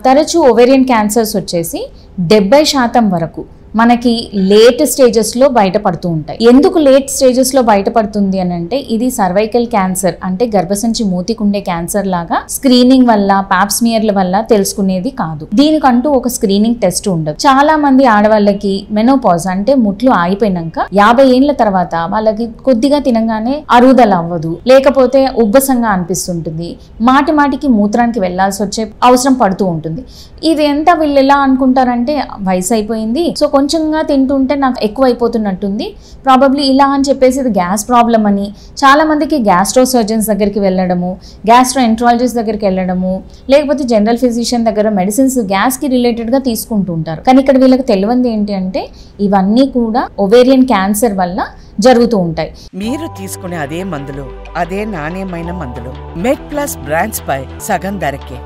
తరచూ ovarian cancers వచ్చేసి 70% వరకు మనకి లేట్ స్టేజెస్లో బయటపడుతూ ఉంటాయి. ఎందుకు లేట్ స్టేజెస్లో బయటపడుతుంది అని అంటే, ఇది సర్వైకల్ క్యాన్సర్ అంటే గర్భసంచి మూతికుండే క్యాన్సర్ లాగా స్క్రీనింగ్ వల్ల పాప్స్మియర్ల వల్ల తెలుసుకునేది కాదు. దీనికంటూ ఒక స్క్రీనింగ్ టెస్ట్ ఉండదు. చాలా మంది ఆడవాళ్ళకి మెనోపాజ్ అంటే ముట్లు ఆగిపోయినాక 50 ఏళ్ల తర్వాత వాళ్ళకి కొద్దిగా తినగానే అరుగుదల అవ్వదు, లేకపోతే ఉబ్బసంగా అనిపిస్తుంటుంది, మాటికి మూత్రానికి వెళ్లాల్సి వచ్చే అవసరం పడుతూ ఉంటుంది. ఇది ఎంత వీళ్ళు ఎలా అనుకుంటారంటే వయసు అయిపోయింది, సో కొంచెంగా తింటుంటే నాకు ఎక్కువ అయిపోతున్నట్టుంది, ప్రాబబ్లీ ఇలా అని చెప్పేసి ఇది గ్యాస్ ప్రాబ్లం అని చాలా మందికి గ్యాస్ట్రో సర్జన్స్ దగ్గరికి వెళ్ళడము, గ్యాస్ట్రో ఎంట్రాలజిస్ట్ దగ్గరికి వెళ్ళడము, లేకపోతే జనరల్ ఫిజిషియన్ దగ్గర మెడిసిన్స్ గ్యాస్కి రిలేటెడ్గా తీసుకుంటూ ఉంటారు. కానీ ఇక్కడ వీళ్ళకి తెలియంది ఏంటి అంటే ఇవన్నీ కూడా ఓవేరియన్ క్యాన్సర్ వల్ల జరుగుతూ ఉంటాయి. మీరు తీసుకునే అదే మందులు, అదే నాణ్యమైన మందులు మెడ్ ప్లస్ బ్రాండ్స్ పై సగం ధరకే.